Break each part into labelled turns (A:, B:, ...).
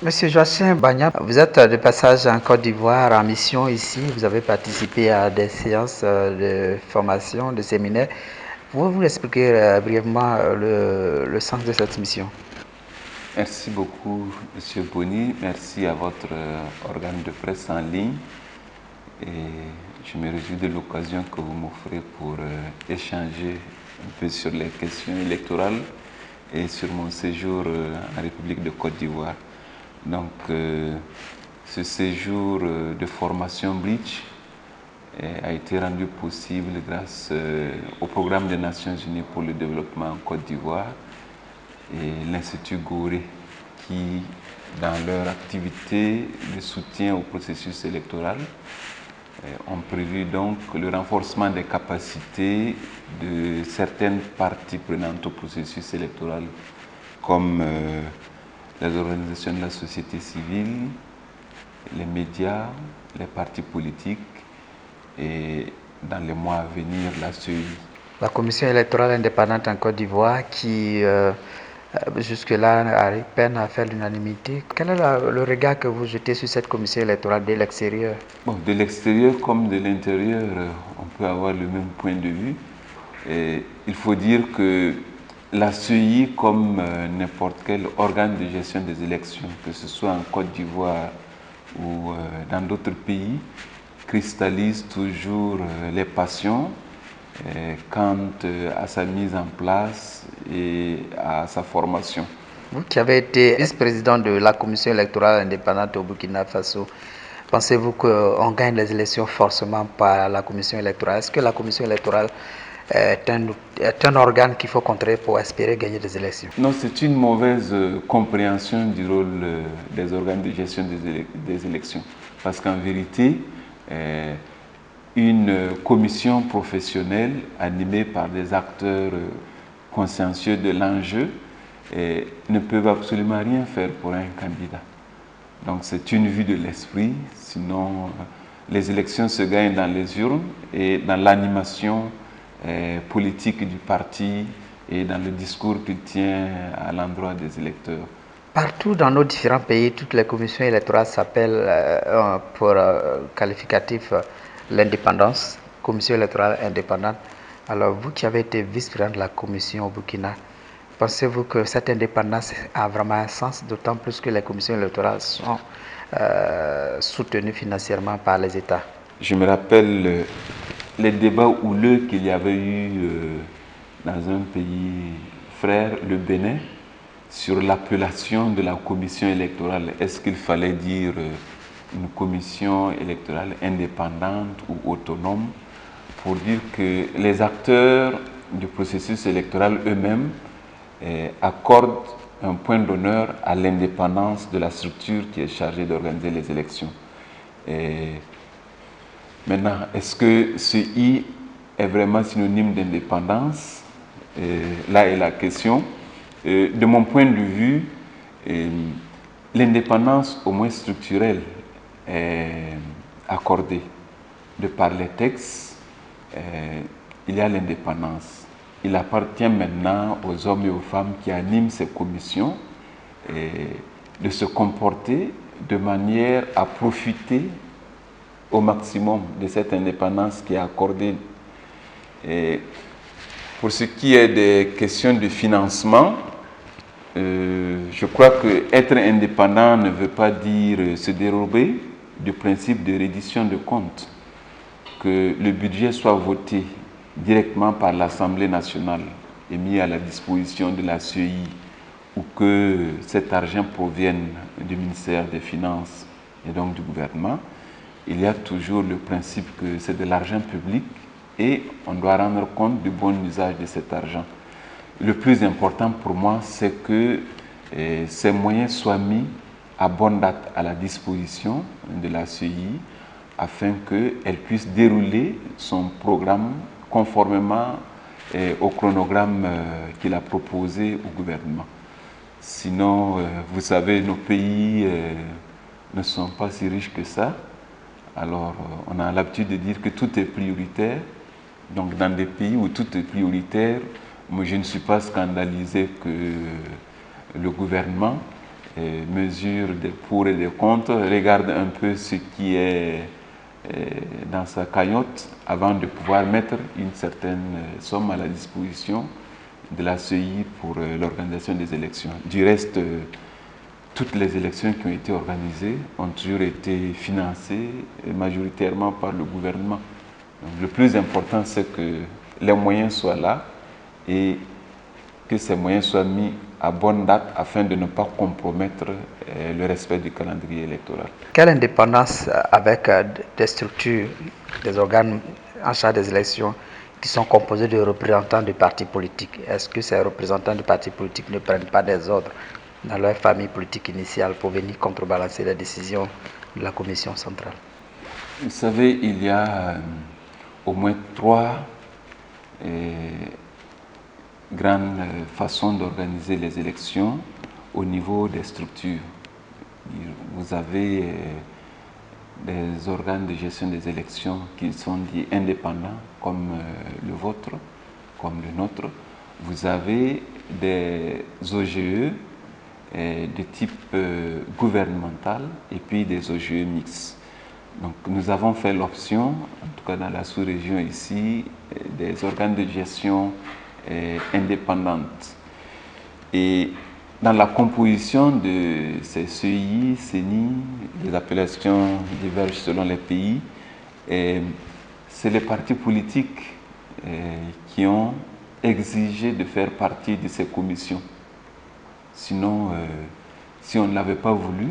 A: Monsieur Joachim Bagna, vous êtes de passage en Côte d'Ivoire en mission ici. Vous avez participé à des séances de formation, de séminaires. Pouvez-vous vous expliquer brièvement le sens de cette mission?
B: Merci beaucoup, Monsieur Boni. Merci à votre organe de presse en ligne. Et je me réjouis de l'occasion que vous m'offrez pour échanger un peu sur les questions électorales et sur mon séjour en République de Côte d'Ivoire. Donc, ce séjour de formation Bridge a été rendu possible grâce au programme des Nations Unies pour le développement en Côte d'Ivoire et l'Institut Gorée qui, dans leur activité de soutien au processus électoral, ont prévu donc le renforcement des capacités de certaines parties prenantes au processus électoral, comme les organisations de la société civile, les médias, les partis politiques et dans les mois à venir, la CEI.
A: La Commission électorale indépendante en Côte d'Ivoire qui jusque-là peine à faire l'unanimité. Quel est le regard que vous jetez sur cette commission électorale de l'extérieur?
B: Bon, de l'extérieur comme de l'intérieur, on peut avoir le même point de vue. Et il faut dire que la CEI, comme n'importe quel organe de gestion des élections, que ce soit en Côte d'Ivoire ou dans d'autres pays, cristallise toujours les passions quant à sa mise en place et à sa formation.
A: Vous qui avez été vice-président de la commission électorale indépendante au Burkina Faso, pensez-vous qu'on gagne les élections forcément par la commission électorale? Est-ce que la commission électorale est un organe qu'il faut contrer pour espérer gagner des élections?
B: Non, c'est une mauvaise compréhension du rôle des organes de gestion des élections. Parce qu'en vérité, une commission professionnelle animée par des acteurs consciencieux de l'enjeu ne peuvent absolument rien faire pour un candidat. Donc c'est une vue de l'esprit, sinon les élections se gagnent dans les urnes et dans l'animation politique du parti et dans le discours qu'il tient à l'endroit des électeurs.
A: Partout dans nos différents pays, toutes les commissions électorales s'appellent pour qualificatif l'indépendance, commission électorale indépendante. Alors vous qui avez été vice-président de la commission au Burkina, pensez-vous que cette indépendance a vraiment un sens, d'autant plus que les commissions électorales sont soutenues financièrement par les États?
B: Je me rappelle les débats houleux qu'il y avait eu dans un pays frère, le Bénin, sur l'appellation de la commission électorale. Est-ce qu'il fallait dire une commission électorale indépendante ou autonome, pour dire que les acteurs du processus électoral eux-mêmes accordent un point d'honneur à l'indépendance de la structure qui est chargée d'organiser les élections. Maintenant, est-ce que ce I est vraiment synonyme d'indépendance? Là est la question. De mon point de vue, l'indépendance au moins structurelle est accordée. De par les textes, il y a l'indépendance. Il appartient maintenant aux hommes et aux femmes qui animent ces commissions de se comporter de manière à profiter au maximum de cette indépendance qui est accordée. Et pour ce qui est des questions de financement, je crois qu'être indépendant ne veut pas dire se dérober du principe de reddition de comptes, que le budget soit voté directement par l'Assemblée nationale et mis à la disposition de la CEI, ou que cet argent provienne du ministère des Finances et donc du gouvernement. Il y a toujours le principe que c'est de l'argent public et on doit rendre compte du bon usage de cet argent. Le plus important pour moi, c'est que ces moyens soient mis à bonne date à la disposition de la CEI afin qu'elle puisse dérouler son programme conformément au chronogramme qu'il a proposé au gouvernement. Sinon, vous savez, nos pays ne sont pas si riches que ça. Alors, on a l'habitude de dire que tout est prioritaire. Donc, dans des pays où tout est prioritaire, moi, je ne suis pas scandalisé que le gouvernement mesure des pour et des contre, regarde un peu ce qui est dans sa cagnotte avant de pouvoir mettre une certaine somme à la disposition de la CEI pour l'organisation des élections. Du reste, toutes les élections qui ont été organisées ont toujours été financées majoritairement par le gouvernement. Donc, le plus important, c'est que les moyens soient là et que ces moyens soient mis à bonne date afin de ne pas compromettre le respect du calendrier électoral.
A: Quelle indépendance avec des structures, des organes en charge des élections qui sont composés de représentants de partis politiques? Est-ce que ces représentants de partis politiques ne prennent pas des ordres dans leur famille politique initiale pour venir contrebalancer les décisions de la commission centrale?
B: Vous savez, il y a au moins 3 grandes façons d'organiser les élections au niveau des structures. Vous avez des organes de gestion des élections qui sont dits indépendants, comme le vôtre, comme le nôtre. Vous avez des OGE de type gouvernemental et puis des OGE mixtes. Donc nous avons fait l'option, en tout cas dans la sous-région ici, des organes de gestion indépendantes. Et dans la composition de ces CEI, CENI, les appellations divergent selon les pays, c'est les partis politiques qui ont exigé de faire partie de ces commissions. Sinon, si on ne l'avait pas voulu,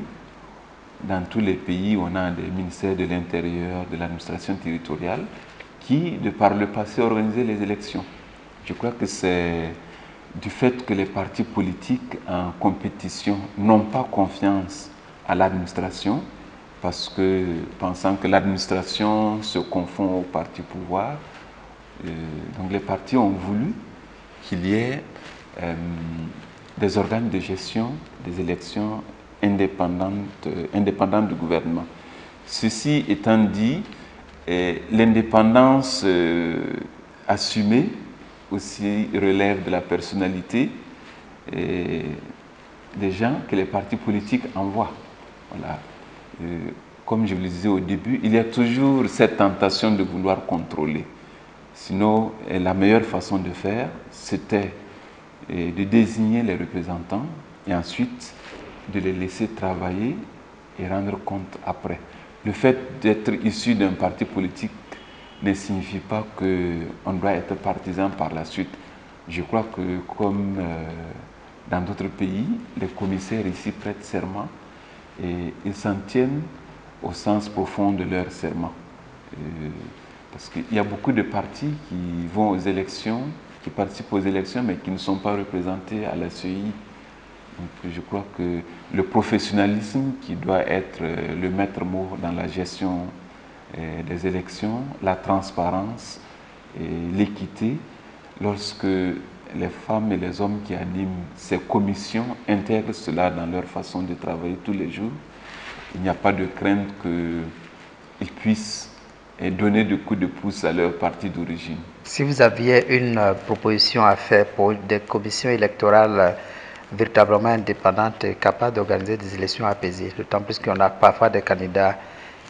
B: dans tous les pays, on a des ministères de l'Intérieur, de l'administration territoriale, qui, de par le passé, organisaient les élections. Je crois que c'est du fait que les partis politiques en compétition n'ont pas confiance à l'administration, parce que pensant que l'administration se confond au parti pouvoir, donc les partis ont voulu qu'il y ait des organes de gestion des élections indépendants du gouvernement. Ceci étant dit, l'indépendance assumée aussi relève de la personnalité des gens que les partis politiques envoient. Voilà. Comme je vous le disais au début, il y a toujours cette tentation de vouloir contrôler. Sinon, la meilleure façon de faire, c'était de désigner les représentants et ensuite de les laisser travailler et rendre compte après. Le fait d'être issu d'un parti politique ne signifie pas qu'on doit être partisan par la suite. Je crois que comme dans d'autres pays, les commissaires ici prêtent serment et ils s'en tiennent au sens profond de leur serment. Parce qu'il y a beaucoup de partis qui vont aux élections, qui participent aux élections, mais qui ne sont pas représentés à la CEI. Donc je crois que le professionnalisme qui doit être le maître mot dans la gestion des élections, la transparence et l'équité, lorsque les femmes et les hommes qui animent ces commissions intègrent cela dans leur façon de travailler tous les jours, il n'y a pas de crainte qu'ils puissent donner des coups de pouce à leur parti d'origine.
A: Si vous aviez une proposition à faire pour des commissions électorales véritablement indépendantes et capables d'organiser des élections apaisées, d'autant plus qu'on a parfois des candidats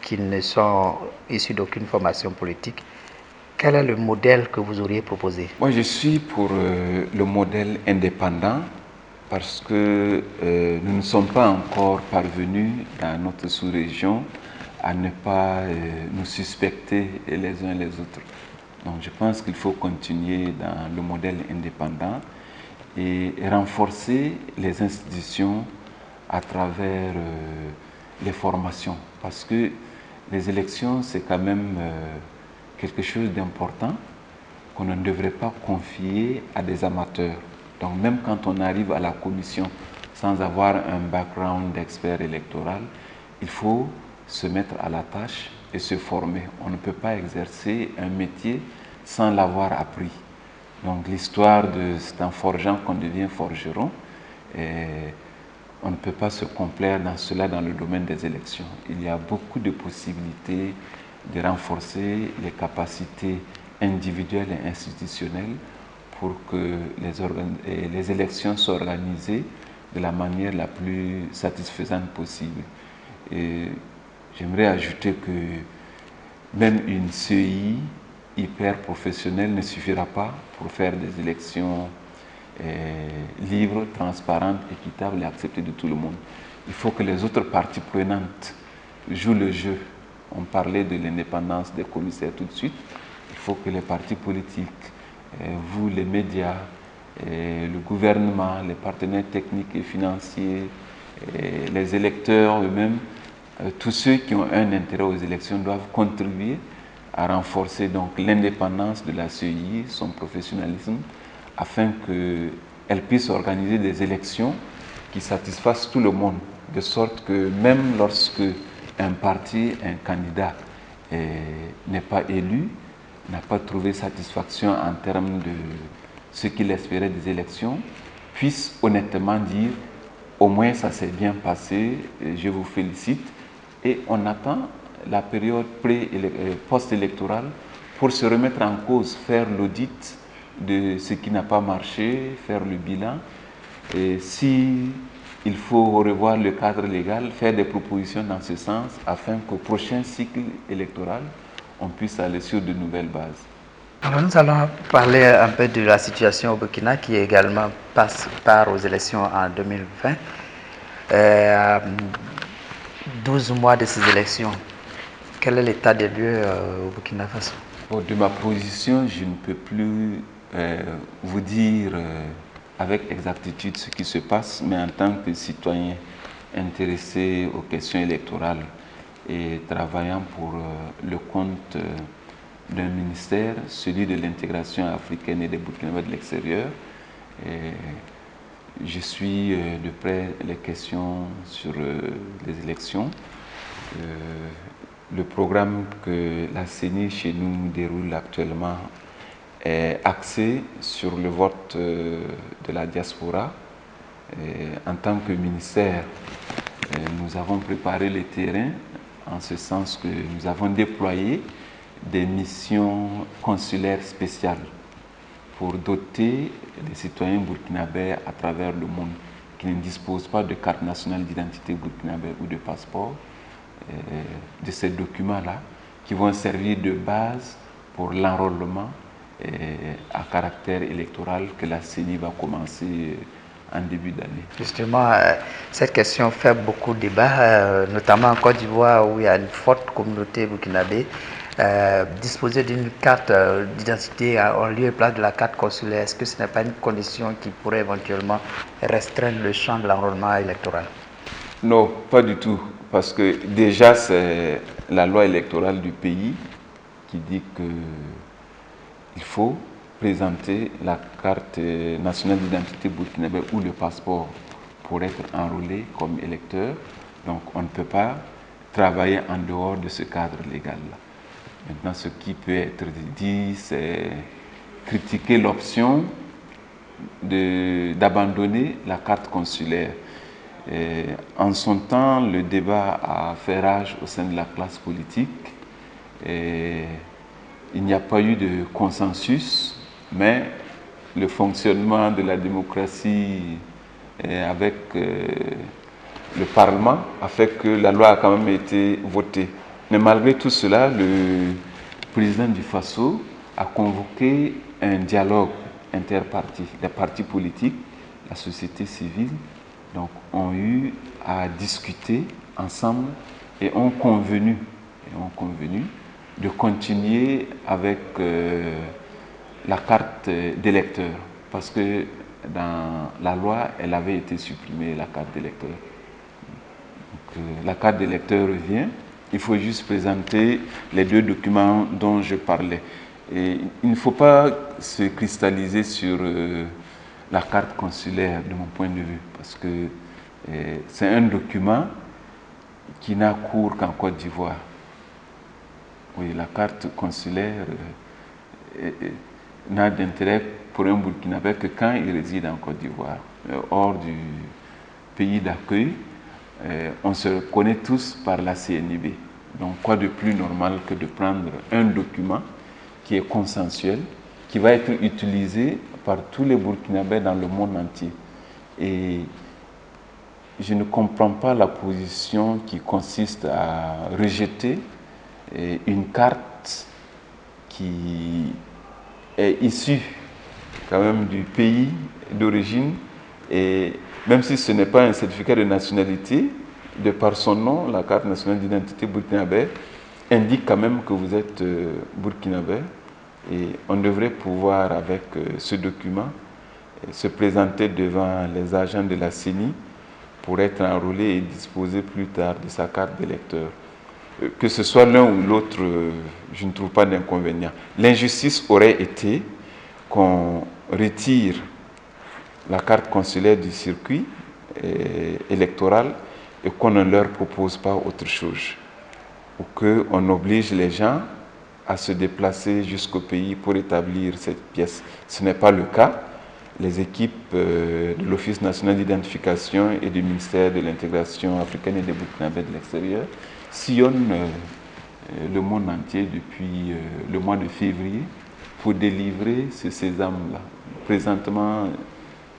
A: qui ne sont issus d'aucune formation politique, quel est le modèle que vous auriez proposé?
B: Moi, je suis pour le modèle indépendant parce que nous ne sommes pas encore parvenus dans notre sous-région à ne pas nous suspecter les uns les autres. Donc je pense qu'il faut continuer dans le modèle indépendant et renforcer les institutions à travers les formations. Parce que les élections, c'est quand même quelque chose d'important qu'on ne devrait pas confier à des amateurs. Donc même quand on arrive à la commission sans avoir un background d'expert électoral, il faut se mettre à la tâche et se former. On ne peut pas exercer un métier sans l'avoir appris. Donc l'histoire de c'est en forgeant qu'on devient forgeron, on ne peut pas se complaire dans cela dans le domaine des élections. Il y a beaucoup de possibilités de renforcer les capacités individuelles et institutionnelles pour que les élections soient organisées de la manière la plus satisfaisante possible. Et j'aimerais ajouter que même une CEI hyper professionnelle ne suffira pas pour faire des élections libres, transparentes, équitables et acceptées de tout le monde. Il faut que les autres parties prenantes jouent le jeu. On parlait de l'indépendance des commissaires tout de suite. Il faut que les partis politiques, vous les médias, le gouvernement, les partenaires techniques et financiers, les électeurs eux-mêmes, tous ceux qui ont un intérêt aux élections doivent contribuer à renforcer donc l'indépendance de la CEI, son professionnalisme, afin qu'elle puisse organiser des élections qui satisfassent tout le monde, de sorte que même lorsque un parti, un candidat n'est pas élu, n'a pas trouvé satisfaction en termes de ce qu'il espérait des élections, puisse honnêtement dire au moins ça s'est bien passé, je vous félicite, et on attend la période post-électorale pour se remettre en cause, faire l'audit de ce qui n'a pas marché, faire le bilan, et si il faut revoir le cadre légal, faire des propositions dans ce sens afin qu'au prochain cycle électoral, on puisse aller sur de nouvelles bases.
A: Alors nous allons parler un peu de la situation au Burkina qui également part aux élections en 2020. 12 mois de ces élections, quel est l'état des lieux au Burkina Faso?
B: De ma position, je ne peux plus vous dire avec exactitude ce qui se passe, mais en tant que citoyen intéressé aux questions électorales et travaillant pour le compte d'un ministère, celui de l'intégration africaine et des Burkinabés de l'extérieur, je suis de près les questions sur les élections. Le programme que la CENI chez nous déroule actuellement est axé sur le vote de la diaspora. En tant que ministère, nous avons préparé le terrain en ce sens que nous avons déployé des missions consulaires spéciales pour doter les citoyens burkinabés à travers le monde qui ne disposent pas de carte nationale d'identité burkinabé ou de passeport, de ces documents-là qui vont servir de base pour l'enrôlement à caractère électoral que la CENI va commencer en début d'année.
A: Justement, cette question fait beaucoup de débat, notamment en Côte d'Ivoire où il y a une forte communauté burkinabé. Disposer d'une carte d'identité en lieu et place de la carte consulaire, est-ce que ce n'est pas une condition qui pourrait éventuellement restreindre le champ de l'enrôlement électoral?
B: Non, pas du tout, parce que déjà c'est la loi électorale du pays qui dit qu'il faut présenter la carte nationale d'identité burkinabé ou le passeport pour être enrôlé comme électeur. Donc on ne peut pas travailler en dehors de ce cadre légal-là. Maintenant, ce qui peut être dit, c'est critiquer l'option d'abandonner la carte consulaire. Et en son temps, le débat a fait rage au sein de la classe politique. Et il n'y a pas eu de consensus, mais le fonctionnement de la démocratie avec le Parlement a fait que la loi a quand même été votée. Mais malgré tout cela, le président du Faso a convoqué un dialogue interparti. Les partis politiques, la société civile, donc, ont eu à discuter ensemble et ont convenu de continuer avec la carte d'électeur, parce que dans la loi, elle avait été supprimée, la carte d'électeur. La carte d'électeur revient, il faut juste présenter les deux documents dont je parlais. Et il ne faut pas se cristalliser sur la carte consulaire de mon point de vue, parce que c'est un document qui n'a cours qu'en Côte d'Ivoire. Oui, la carte consulaire n'a d'intérêt pour un Burkinabé que quand il réside en Côte d'Ivoire. Hors du pays d'accueil, on se connaît tous par la CNIB. Donc quoi de plus normal que de prendre un document qui est consensuel, qui va être utilisé par tous les Burkinabés dans le monde entier. Et je ne comprends pas la position qui consiste à rejeter une carte qui est issue quand même du pays d'origine, et même si ce n'est pas un certificat de nationalité, de par son nom, la carte nationale d'identité burkinabé indique quand même que vous êtes burkinabé, et on devrait pouvoir avec ce document se présenter devant les agents de la CENI pour être enrôlé et disposer plus tard de sa carte d'électeur. Que ce soit l'un ou l'autre, je ne trouve pas d'inconvénient. L'injustice aurait été qu'on retire la carte consulaire du circuit électoral et qu'on ne leur propose pas autre chose, ou qu'on oblige les gens à se déplacer jusqu'au pays pour établir cette pièce. Ce n'est pas le cas. Les équipes de l'Office national d'identification et du ministère de l'intégration africaine et des Burkinabés de l'extérieur sillonnent le monde entier depuis le mois de février pour délivrer ce sésame-là. Présentement,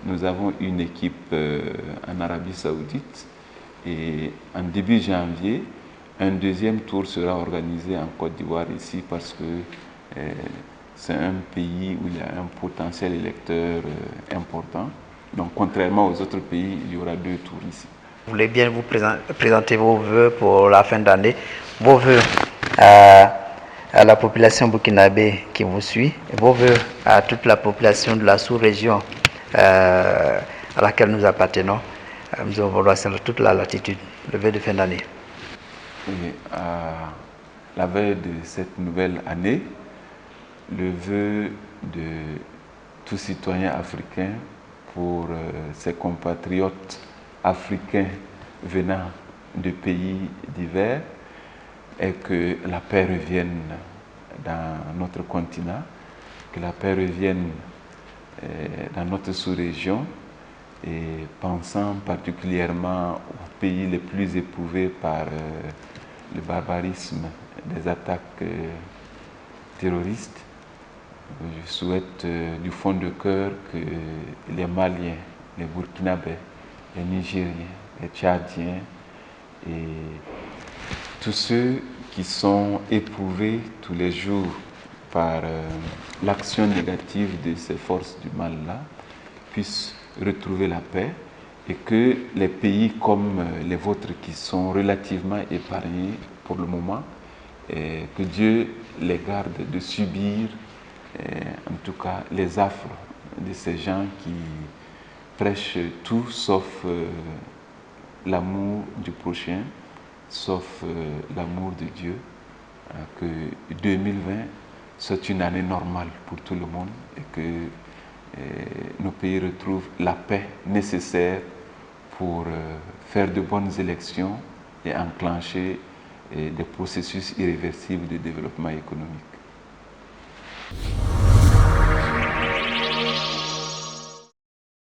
B: nous avons une équipe en Arabie Saoudite, et en début janvier, un deuxième tour sera organisé en Côte d'Ivoire ici, parce que c'est un pays où il y a un potentiel électeur important. Donc, contrairement aux autres pays, il y aura 2 tours ici.
A: Vous voulez bien vous présenter vos voeux pour la fin d'année, vos voeux à la population burkinabé qui vous suit, et vos voeux à toute la population de la sous-région à laquelle nous appartenons. Nous avons sur toute la latitude, le vœu de fin d'année.
B: Et à la veille de cette nouvelle année, le vœu de tout citoyen africain pour ses compatriotes africains venant de pays divers est que la paix revienne dans notre continent, que la paix revienne dans notre sous-région, et pensant particulièrement aux pays les plus éprouvés par le barbarisme des attaques terroristes. Je souhaite du fond de cœur que les Maliens, les Burkinabés, les Nigériens, les Tchadiens et tous ceux qui sont éprouvés tous les jours par l'action négative de ces forces du mal-là puissent retrouver la paix, et que les pays comme les vôtres qui sont relativement épargnés pour le moment, que Dieu les garde de subir en tout cas les affres de ces gens qui prêchent tout sauf l'amour du prochain, sauf l'amour de Dieu. Que 2020 soit une année normale pour tout le monde, et que nos pays retrouvent la paix nécessaire pour faire de bonnes élections et enclencher des processus irréversibles de développement économique.